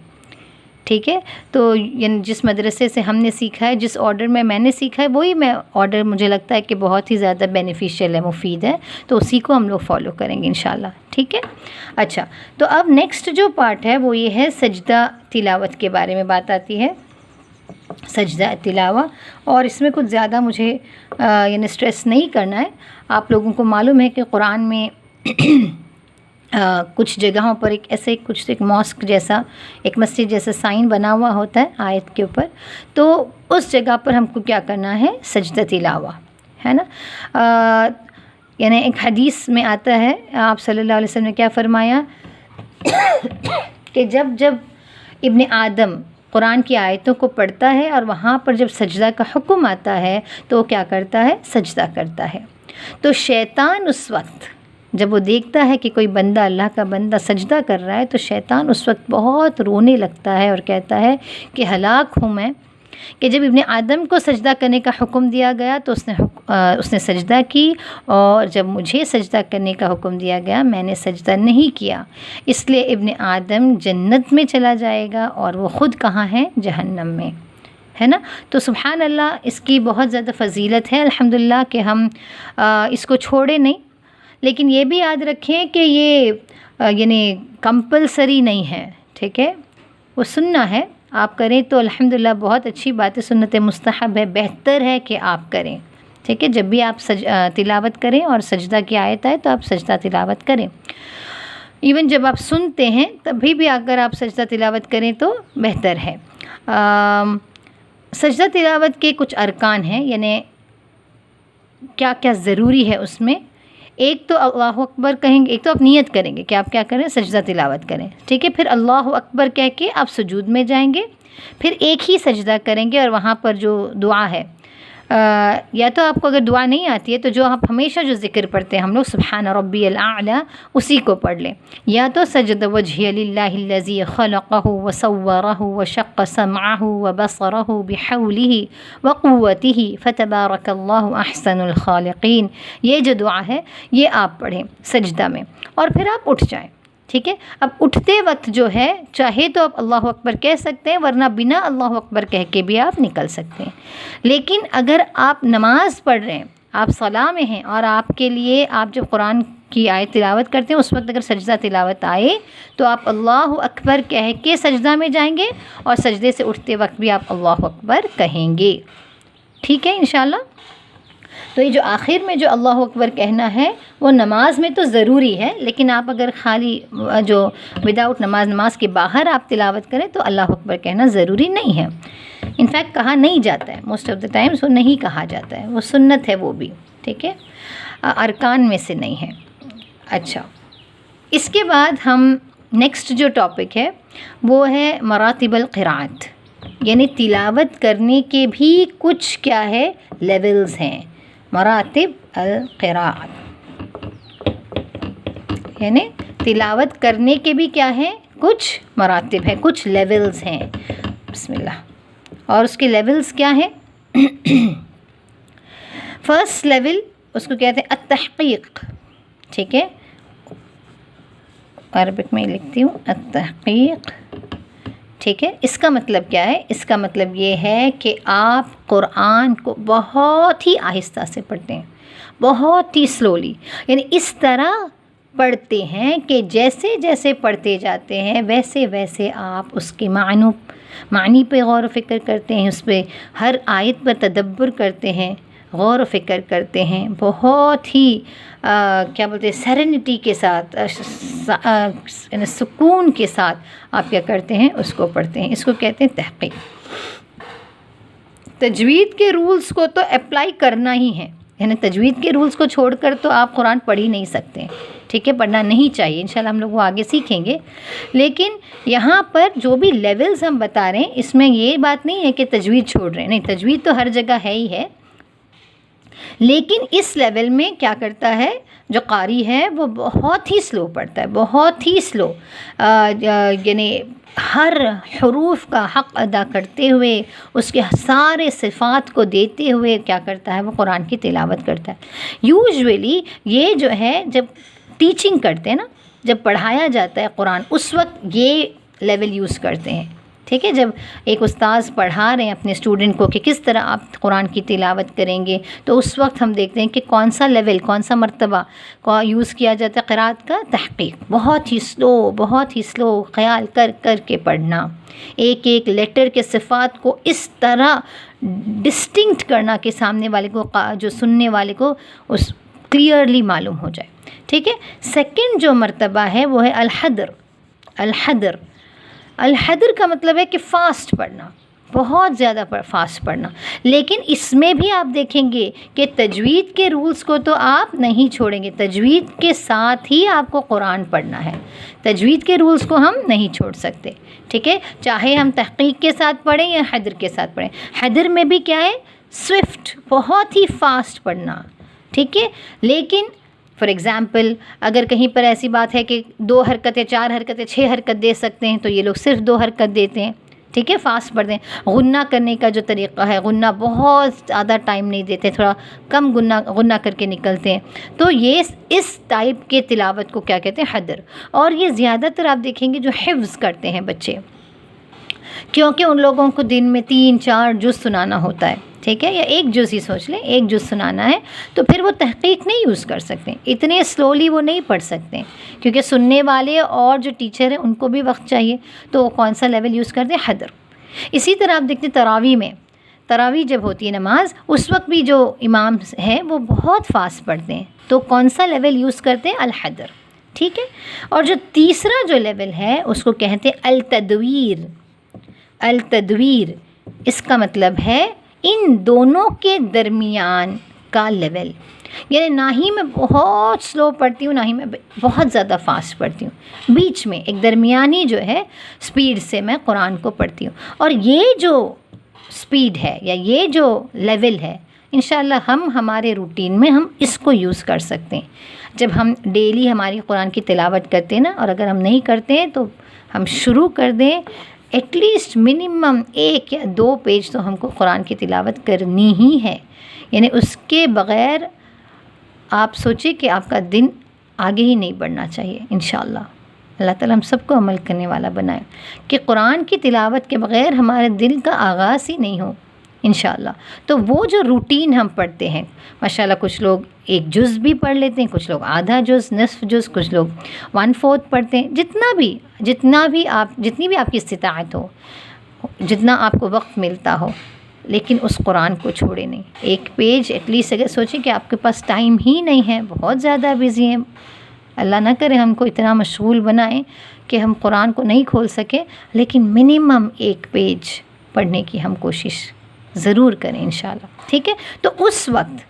ٹھیک ہے. تو یعنی جس مدرسے سے ہم نے سیکھا ہے، جس آرڈر میں نے سیکھا ہے، وہی میں آرڈر مجھے لگتا ہے کہ بہت ہی زیادہ بینیفیشیل ہے، مفید ہے، تو اسی کو ہم لوگ فالو کریں گے انشاءاللہ. ٹھیک ہے. اچھا، تو اب نیکسٹ جو پارٹ ہے وہ یہ ہے سجدہ تلاوت کے بارے میں بات آتی ہے. سجدہ تلاوہ، اور اس میں کچھ زیادہ مجھے یعنی اسٹریس نہیں کرنا ہے. آپ لوگوں کو معلوم ہے کہ قرآن میں کچھ جگہوں پر ایک ماسک جیسا، ایک مسجد جیسا سائن بنا ہوا ہوتا ہے آیت کے اوپر. تو اس جگہ پر ہم کو کیا کرنا ہے؟ سجدہ تلاوہ ہے نا. یعنی ایک حدیث میں آتا ہے، آپ صلی اللہ علیہ وسلم نے کیا فرمایا کہ جب ابن آدم قرآن کی آیتوں کو پڑھتا ہے اور وہاں پر جب سجدہ کا حکم آتا ہے تو وہ کیا کرتا ہے؟ سجدہ کرتا ہے. تو شیطان اس وقت جب وہ دیکھتا ہے کہ کوئی بندہ، اللہ کا بندہ سجدہ کر رہا ہے، تو شیطان اس وقت بہت رونے لگتا ہے اور کہتا ہے کہ ہلاک ہوں میں، کہ جب ابن آدم کو سجدہ کرنے کا حکم دیا گیا تو اس نے سجدہ کی، اور جب مجھے سجدہ کرنے کا حکم دیا گیا میں نے سجدہ نہیں کیا، اس لیے ابن آدم جنت میں چلا جائے گا اور وہ خود کہاں ہے؟ جہنم میں، ہے نا. تو سبحان اللہ، اس کی بہت زیادہ فضیلت ہے الحمدللہ کہ ہم اس کو چھوڑے نہیں. لیکن یہ بھی یاد رکھیں کہ یہ یعنی کمپلسری نہیں ہے. ٹھیک ہے. وہ سننا ہے، آپ کریں تو الحمدللہ بہت اچھی بات ہے، سنت مستحب ہے، بہتر ہے کہ آپ کریں. ٹھیک ہے. جب بھی آپ تلاوت کریں اور سجدہ کی آیت آئے تو آپ سجدہ تلاوت کریں. ایون جب آپ سنتے ہیں تبھی بھی اگر آپ سجدہ تلاوت کریں تو بہتر ہے. سجدہ تلاوت کے کچھ ارکان ہیں، یعنی کیا کیا ضروری ہے اس میں. ایک تو اللہ اکبر کہیں گے، ایک تو آپ نیت کریں گے کہ آپ کیا کریں، سجدہ تلاوت کریں، ٹھیک ہے، پھر اللہ اکبر کہہ کے آپ سجود میں جائیں گے، پھر ایک ہی سجدہ کریں گے، اور وہاں پر جو دعا ہے یا تو آپ کو اگر دعا نہیں آتی ہے تو جو آپ ہمیشہ جو ذکر پڑھتے ہیں ہم لوگ سبحان ربی الاعلی، اسی کو پڑھ لیں، یا تو سجد وجہی للہ الذی خلقہ وصورہ وشق سمعہ وبصرہ بحولہ وقوتہ فتبارک اللہ احسن الخالقین، یہ جو دعا ہے یہ آپ پڑھیں سجدہ میں، اور پھر آپ اٹھ جائیں، ٹھیک ہے۔ اب اٹھتے وقت جو ہے چاہے تو آپ اللہ اکبر کہہ سکتے ہیں، ورنہ بنا اللہ اکبر کہہ کے بھی آپ نکل سکتے ہیں، لیکن اگر آپ نماز پڑھ رہے ہیں، آپ صلاح میں ہیں، اور آپ کے لیے آپ جب قرآن کی آیت تلاوت کرتے ہیں اس وقت اگر سجدہ تلاوت آئے تو آپ اللہ اکبر کہہ کے سجدہ میں جائیں گے، اور سجدے سے اٹھتے وقت بھی آپ اللہ اکبر کہیں گے، ٹھیک ہے انشاءاللہ۔ تو یہ جو آخر میں جو اللہ اکبر کہنا ہے وہ نماز میں تو ضروری ہے، لیکن آپ اگر خالی جو وداؤٹ نماز کے باہر آپ تلاوت کریں تو اللہ اکبر کہنا ضروری نہیں ہے، انفیکٹ کہا نہیں جاتا ہے، موسٹ آف دا ٹائمس وہ نہیں کہا جاتا ہے، وہ سنت ہے وہ بھی، ٹھیک ہے، ارکان میں سے نہیں ہے۔ اچھا، اس کے بعد ہم نیکسٹ جو ٹاپک ہے وہ ہے مراتب القراءت، یعنی تلاوت کرنے کے بھی کچھ کیا ہے لیولز ہیں، مراتب القراءت، یعنی تلاوت کرنے کے بھی کیا ہیں کچھ مراتب ہیں، کچھ لیولز ہیں، بسم اللہ، اور اس کے لیولز کیا ہیں؟ فرسٹ لیول اس کو کہتے ہیں التحقیق، ٹھیک ہے، عربک میں لکھتی ہوں التحقیق، ٹھیک ہے۔ اس کا مطلب کیا ہے؟ اس کا مطلب یہ ہے کہ آپ قرآن کو بہت ہی آہستہ سے پڑھتے ہیں، بہت ہی سلولی، یعنی اس طرح پڑھتے ہیں کہ جیسے جیسے پڑھتے جاتے ہیں ویسے ویسے آپ اس کے معنی پہ غور و فکر کرتے ہیں، اس پہ ہر آیت پر تدبر کرتے ہیں، غور و فکر کرتے ہیں، بہت ہی کیا بولتے ہیں سیرینٹی کے ساتھ، سکون کے ساتھ آپ کیا کرتے ہیں اس کو پڑھتے ہیں، اس کو کہتے ہیں تحقیق۔ تجوید کے رولز کو تو اپلائی کرنا ہی ہے، یعنی تجوید کے رولز کو چھوڑ کر تو آپ قرآن پڑھ ہی نہیں سکتے، ٹھیک ہے، پڑھنا نہیں چاہیے، انشاءاللہ ہم لوگ وہ آگے سیکھیں گے، لیکن یہاں پر جو بھی لیولز ہم بتا رہے ہیں اس میں یہ بات نہیں ہے کہ تجوید چھوڑ رہے ہیں، نہیں، تجوید تو ہر جگہ ہے ہی ہے، لیکن اس لیول میں کیا کرتا ہے جو قاری ہے وہ بہت ہی سلو پڑھتا ہے، بہت ہی سلو، یعنی ہر حروف کا حق ادا کرتے ہوئے، اس کے سارے صفات کو دیتے ہوئے کیا کرتا ہے وہ قرآن کی تلاوت کرتا ہے۔ یوزولی یہ جو ہے جب ٹیچنگ کرتے ہیں نا، جب پڑھایا جاتا ہے قرآن اس وقت یہ لیول یوز کرتے ہیں، ٹھیک ہے، جب ایک استاذ پڑھا رہے ہیں اپنے اسٹوڈنٹ کو کہ کس طرح آپ قرآن کی تلاوت کریں گے، تو اس وقت ہم دیکھتے ہیں کہ کون سا لیول، کون سا مرتبہ کو یوز کیا جاتا ہے قرأت کا، تحقیق، بہت ہی سلو خیال کر کر کے پڑھنا، ایک ایک لیٹر کے صفات کو اس طرح ڈسٹنکٹ کرنا کہ سامنے والے کو، جو سننے والے کو اس کلیئرلی معلوم ہو جائے، ٹھیک ہے۔ سیکنڈ جو مرتبہ ہے وہ ہے الحدر کا مطلب ہے کہ فاسٹ پڑھنا، بہت زیادہ فاسٹ پڑھنا، لیکن اس میں بھی آپ دیکھیں گے کہ تجوید کے رولز کو تو آپ نہیں چھوڑیں گے، تجوید کے ساتھ ہی آپ کو قرآن پڑھنا ہے، تجوید کے رولز کو ہم نہیں چھوڑ سکتے، ٹھیک ہے، چاہے ہم تحقیق کے ساتھ پڑھیں یا حدر کے ساتھ پڑھیں۔ حدر میں بھی کیا ہے؟ سوئفٹ، بہت ہی فاسٹ پڑھنا، ٹھیک ہے، لیکن فار ایگزامپل اگر کہیں پر ایسی بات ہے کہ 2 حرکتیں 4 حرکتیں 6 حرکت دے سکتے ہیں تو یہ لوگ صرف 2 حرکت دیتے ہیں، ٹھیک ہے، فاسٹ پڑھتے ہیں۔ غنہ کرنے کا جو طریقہ ہے، غنہ بہت زیادہ ٹائم نہیں دیتے، تھوڑا کم غنہ کر کے نکلتے ہیں، تو یہ اس ٹائپ کے تلاوت کو کیا کہتے ہیں؟ حدر۔ اور یہ زیادہ تر آپ دیکھیں گے جو حفظ کرتے ہیں بچے، کیونکہ ان لوگوں کو دن میں 3-4 جز سنانا ہوتا ہے، ٹھیک ہے، یا 1 جز ہی سوچ لیں، 1 جز سنانا ہے، تو پھر وہ تحقیق نہیں یوز کر سکتے، اتنے سلولی وہ نہیں پڑھ سکتے، کیونکہ سننے والے اور جو ٹیچر ہیں ان کو بھی وقت چاہیے، تو وہ کون سا لیول یوز کرتے ہیں؟ حدر۔ اسی طرح آپ دیکھتے ہیں تراویح جب ہوتی ہے نماز، اس وقت بھی جو امام ہیں وہ بہت فاسٹ پڑھتے ہیں، تو کون سا لیول یوز کرتے ہیں؟ الحدر، ٹھیک ہے۔ اور جو تیسرا جو لیول ہے اس کو کہتے ہیں التدویر، اس کا مطلب ہے ان دونوں کے درمیان کا لیول، یعنی نہ ہی میں بہت سلو پڑھتی ہوں، نہ ہی میں بہت زیادہ فاسٹ پڑھتی ہوں، بیچ میں ایک درمیانی جو ہے سپیڈ سے میں قرآن کو پڑھتی ہوں. اور یہ جو سپیڈ ہے یا یہ جو لیول ہے انشاءاللہ ہم ہمارے روٹین میں ہم اس کو یوز کر سکتے ہیں. جب ہم ڈیلی ہماری قرآن کی تلاوت کرتے ہیں نا، اور اگر ہم نہیں کرتے ہیں تو ہم شروع کر دیں، ایٹ لیسٹ منیمم 1 یا 2 پیج تو ہم کو قرآن کی تلاوت کرنی ہی ہے. یعنی اس کے بغیر آپ سوچیں کہ آپ کا دن آگے ہی نہیں بڑھنا چاہیے. انشاءاللہ اللہ تعالیٰ ہم سب کو عمل کرنے والا بنائے کہ قرآن کی تلاوت کے بغیر ہمارے دل کا آغاز ہی نہیں ہو انشاءاللہ. تو وہ جو روٹین ہم پڑھتے ہیں ماشاءاللہ، کچھ لوگ 1 جز بھی پڑھ لیتے ہیں، کچھ لوگ آدھا جز، نصف جز، کچھ لوگ 1/4 پڑھتے ہیں. جتنی بھی آپ کی استطاعت ہو، جتنا آپ کو وقت ملتا ہو، لیکن اس قرآن کو چھوڑے نہیں. 1 پیج ایٹ لیسٹ. اگر سوچیں کہ آپ کے پاس ٹائم ہی نہیں ہے، بہت زیادہ بزی ہیں، اللہ نہ کرے ہم کو اتنا مشغول بنائیں کہ ہم قرآن کو نہیں کھول سکیں، لیکن منیمم 1 پیج پڑھنے کی ہم کوشش ضرور کریں انشاءاللہ. ٹھیک ہے؟ تو اس وقت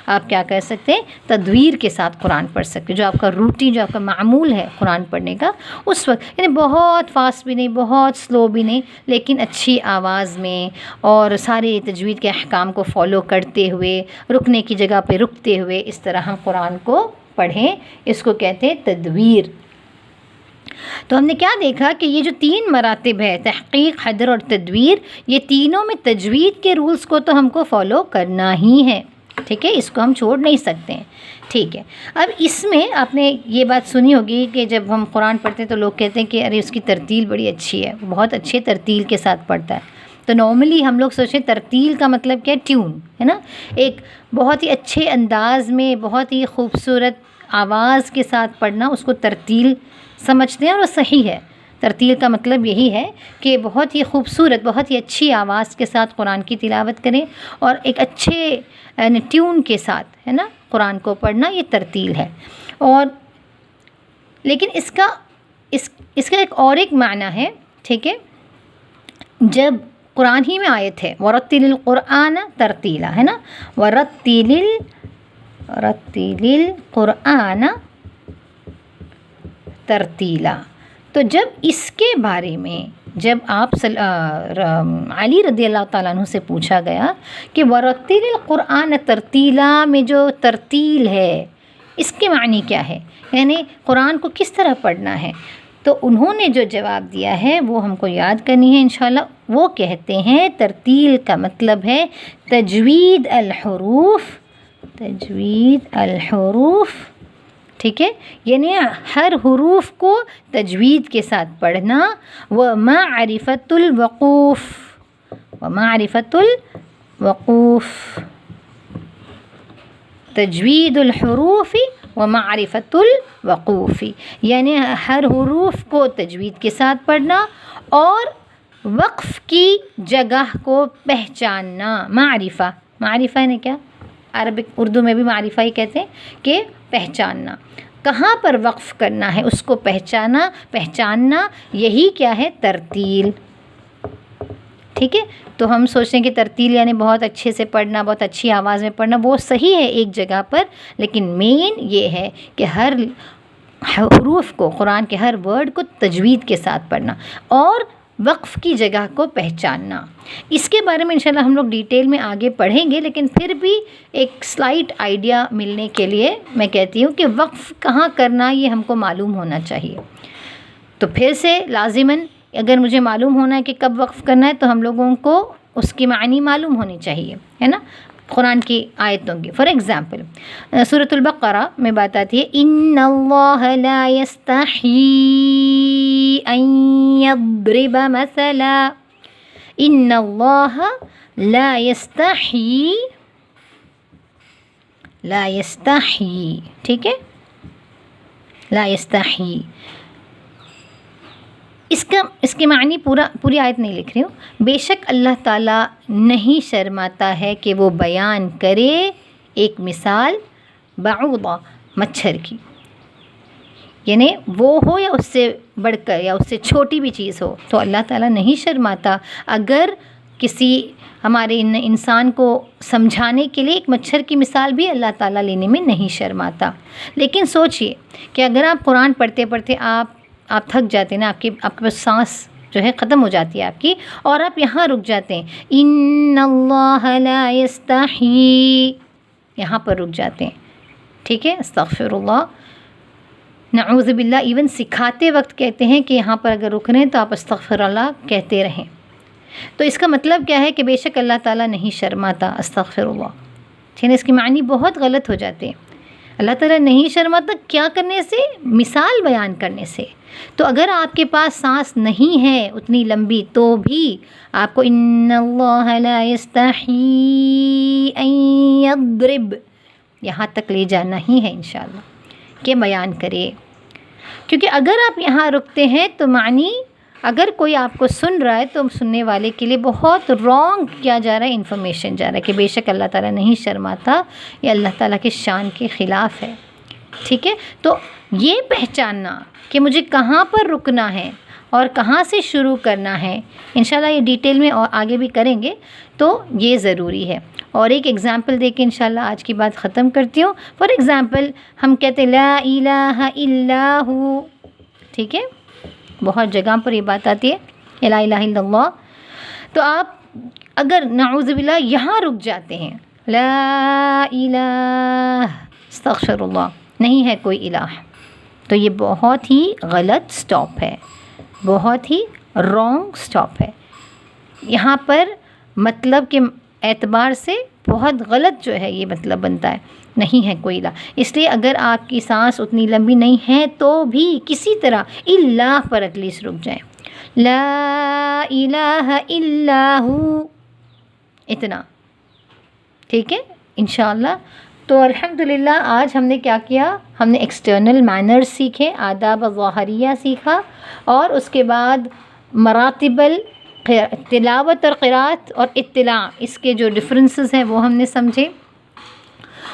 آپ کیا کر سکتے ہیں؟ تدویر کے ساتھ قرآن پڑھ سکتے، جو آپ کا روٹین، جو آپ کا معمول ہے قرآن پڑھنے کا، اس وقت یعنی بہت فاسٹ بھی نہیں، بہت سلو بھی نہیں، لیکن اچھی آواز میں اور سارے تجوید کے احکام کو فالو کرتے ہوئے، رکنے کی جگہ پہ رکتے ہوئے، اس طرح ہم قرآن کو پڑھیں. اس کو کہتے ہیں تدویر. تو ہم نے کیا دیکھا کہ یہ جو 3 مراتب ہے، تحقیق، حدر اور تدویر، یہ تینوں میں تجوید کے رولز کو تو ہم کو فالو کرنا ہی ہے. ٹھیک ہے؟ اس کو ہم چھوڑ نہیں سکتے ہیں. ٹھیک ہے؟ اب اس میں آپ نے یہ بات سنی ہوگی کہ جب ہم قرآن پڑھتے ہیں تو لوگ کہتے ہیں کہ ارے اس کی ترتیل بڑی اچھی ہے، بہت اچھے ترتیل کے ساتھ پڑھتا ہے. تو نارملی ہم لوگ سوچیں ترتیل کا مطلب کیا ہے؟ ٹیون ہے نا، ایک بہت ہی اچھے انداز میں، بہت ہی خوبصورت آواز کے ساتھ پڑھنا، اس کو ترتیل سمجھتے ہیں، اور وہ صحیح ہے. ترتیل کا مطلب یہی ہے کہ بہت ہی خوبصورت، بہت ہی اچھی آواز کے ساتھ قرآن کی تلاوت کریں اور ایک اچھے ٹیون کے ساتھ ہے نا قرآن کو پڑھنا، یہ ترتیل ہے. اور لیکن اس کا ایک اور ایک معنی ہے. ٹھیک ہے؟ جب قرآن ہی میں آیت ہے وَرَتِّلِ الْقُرْآنَ تَرْتِيلًا، ہے نا، وَرَتِّلِ الْقُرْآنَ ترتیلا. تو جب اس کے بارے میں جب آپ علی رضی اللہ تعالیٰ عنہ سے پوچھا گیا کہ وَرَتِّلِ الْقُرْآنَ تَرْتِيلًا میں جو ترتیل ہے اس کے معنی کیا ہے، یعنی قرآن کو کس طرح پڑھنا ہے، تو انہوں نے جو جواب دیا ہے وہ ہم کو یاد کرنی ہے انشاءاللہ. وہ کہتے ہیں ترتیل کا مطلب ہے تجوید الحروف. ٹھیک ہے؟ یعنی ہر حروف کو تجوید کے ساتھ پڑھنا. ومعرفت الوقوف تجوید الحروف ومعرفت الوقوف، یعنی ہر حروف کو تجوید کے ساتھ پڑھنا اور وقف کی جگہ کو پہچاننا. معرفہ نے کیا، عربک اردو میں بھی معرفہ ہی کہتے ہیں کہ پہچاننا، کہاں پر وقف کرنا ہے اس کو پہچاننا، یہی کیا ہے؟ ترتیل. ٹھیک ہے؟ تو ہم سوچتے ہیں کہ ترتیل یعنی بہت اچھے سے پڑھنا، بہت اچھی آواز میں پڑھنا، وہ صحیح ہے ایک جگہ پر، لیکن مین یہ ہے کہ ہر حروف کو، قرآن کے ہر ورڈ کو تجوید کے ساتھ پڑھنا اور وقف کی جگہ کو پہچاننا. اس کے بارے میں انشاءاللہ ہم لوگ ڈیٹیل میں آگے پڑھیں گے، لیکن پھر بھی ایک سلائٹ آئیڈیا ملنے کے لیے میں کہتی ہوں کہ وقف کہاں کرنا یہ ہم کو معلوم ہونا چاہیے. تو پھر سے لازماً اگر مجھے معلوم ہونا ہے کہ کب وقف کرنا ہے تو ہم لوگوں کو اس کی معنی معلوم ہونی چاہیے، ہے نا، قرآن کی آیتوں کی. فار ایگزامپل سورۃ البقرہ میں بات آتی ہے ان اللہ لا یستحیی ان یضرب مثلا. ان اللہ لا یستحیی. ٹھیک ہے؟ لا یستحیی. اس کے معنی پوری آیت نہیں لکھ رہی ہوں. بے شک اللہ تعالیٰ نہیں شرماتا ہے کہ وہ بیان کرے ایک مثال بعوضہ، مچھر کی، یعنی وہ ہو یا اس سے بڑھ کر یا اس سے چھوٹی بھی چیز ہو، تو اللہ تعالیٰ نہیں شرماتا اگر کسی ہمارے انسان کو سمجھانے کے لیے ایک مچھر کی مثال بھی اللہ تعالیٰ لینے میں نہیں شرماتا. لیکن سوچئے کہ اگر آپ قرآن پڑھتے پڑھتے آپ تھک جاتے ہیں نا، آپ کے پاس سانس جو ہے ختم ہو جاتی ہے آپ کی، اور آپ یہاں رک جاتے ہیں، ان اللہ لا یستحیی، یہاں پر رک جاتے ہیں. ٹھیک ہے، استغفر اللہ، نعوذ باللہ. ایون سکھاتے وقت کہتے ہیں کہ یہاں پر اگر رک رہے ہیں تو آپ استغفر اللہ کہتے رہیں. تو اس کا مطلب کیا ہے کہ بے شک اللہ تعالیٰ نہیں شرماتا. استغفر اللہ، ٹھیک ہے، اس کی معنی بہت غلط ہو جاتے ہیں. اللہ تعالیٰ نہیں شرماتا کیا کرنے سے؟ مثال بیان کرنے سے. تو اگر آپ کے پاس سانس نہیں ہے اتنی لمبی تو بھی آپ کو ان اللہ لا یستحیی ان یضرب یہاں تک لے جانا ہی ہے انشاءاللہ کہ بیان کرے. کیونکہ اگر آپ یہاں رکتے ہیں تو معنی اگر کوئی آپ کو سن رہا ہے تو سننے والے کے لیے بہت رانگ کیا جا رہا ہے، انفارمیشن جا رہا ہے کہ بے شک اللہ تعالیٰ نہیں شرماتا، یہ اللہ تعالیٰ کی شان کے خلاف ہے. ٹھیک ہے، تو یہ پہچاننا کہ مجھے کہاں پر رکنا ہے اور کہاں سے شروع کرنا ہے، انشاءاللہ یہ ڈیٹیل میں اور آگے بھی کریں گے، تو یہ ضروری ہے. اور ایک ایگزامپل دے کے انشاءاللہ آج کی بات ختم کرتی ہوں. فار ایگزامپل ہم کہتے ہیں لا الہ الا ہو، ٹھیک ہے، بہت جگہ پر یہ بات آتی ہے لا الہ الا اللہ. تو آپ اگر نعوذ باللہ یہاں رک جاتے ہیں، لا الہ استغفر اللہ، نہیں ہے کوئی الہ، تو یہ بہت ہی غلط سٹاپ ہے، بہت ہی رانگ سٹاپ ہے. یہاں پر مطلب کے اعتبار سے بہت غلط جو ہے یہ مطلب بنتا ہے، نہیں ہے کوئی الہ. اس لیے اگر آپ کی سانس اتنی لمبی نہیں ہے تو بھی کسی طرح اللہ پر ایٹ لیسٹ رک جائیں. لا الہ الا ہو، اتنا. ٹھیک ہے انشاءاللہ. تو الحمدللہ آج ہم نے کیا کیا، ہم نے ایکسٹرنل مینرز سیکھے، آداب ظاہریہ سیکھا، اور اس کے بعد مراتب تلاوت اور قرات اور اطلاع، اس کے جو ڈفرینسز ہیں وہ ہم نے سمجھے.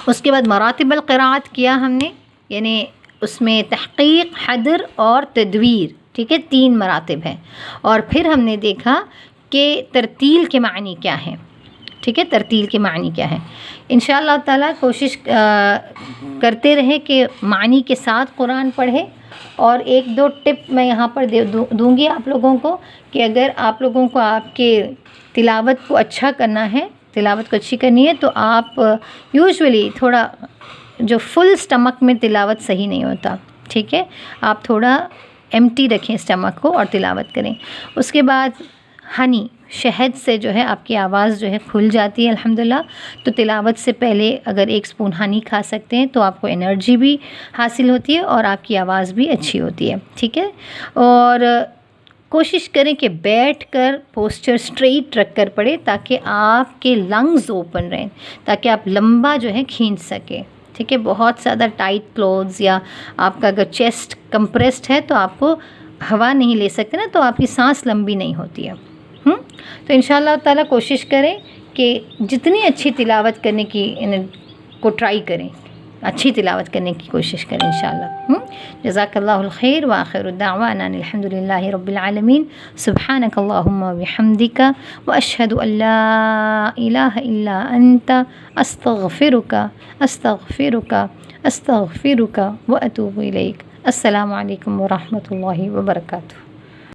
اس کے بعد مراتب القرات کیا ہم نے، یعنی اس میں تحقیق، حدر اور تدویر. ٹھیک ہے، 3 مراتب ہیں. اور پھر ہم نے دیکھا کہ ترتیل کے معنی کیا ہیں. ٹھیک ہے، ترتیل کے معنی کیا ہیں. انشاءاللہ تعالیٰ کوشش کرتے رہیں کہ معنی کے ساتھ قرآن پڑھیں. اور 1-2 ٹپ میں یہاں پر دوں گی آپ لوگوں کو کہ اگر آپ لوگوں کو آپ کے تلاوت کو اچھا کرنا ہے، تلاوت کو اچھی کرنی ہے، تو آپ یوزولی تھوڑا جو فل سٹمک میں تلاوت صحیح نہیں ہوتا. ٹھیک ہے، آپ تھوڑا ایمٹی رکھیں سٹمک کو اور تلاوت کریں. اس کے بعد ہنی، شہد سے جو ہے آپ کی آواز جو ہے کھل جاتی ہے الحمدللہ. تو تلاوت سے پہلے اگر 1 اسپون ہنی کھا سکتے ہیں تو آپ کو انرجی بھی حاصل ہوتی ہے اور آپ کی آواز بھی اچھی ہوتی ہے. ٹھیک ہے، اور کوشش کریں کہ بیٹھ کر پوسچر اسٹریٹ رکھ کر پڑھیں تاکہ آپ کے لنگز اوپن رہیں، تاکہ آپ لمبا جو ہے کھینچ سکیں. ٹھیک ہے، بہت زیادہ ٹائٹ کلوتھز یا آپ کا اگر چیسٹ کمپریسڈ ہے تو آپ کو ہوا نہیں لے سکتے نا، تو آپ کی سانس لمبی نہیں ہوتی ہے. تو انشاءاللہ تعالیٰ کوشش کریں کہ جتنی اچھی تلاوت کرنے کی کو ٹرائی کریں، اچھی تلاوت کرنے کی کوشش کریں انشاءاللہ. جزاک اللہ الخیر، وآخر الدعوانا الحمدللہ رب العالمین. سبحانک اللہم وبحمدک، واشہد ان لا الہ الا انت، استغفرک استغفرک استغفرک واتوب الیک. السلام علیکم ورحمۃ اللہ وبرکاتہ.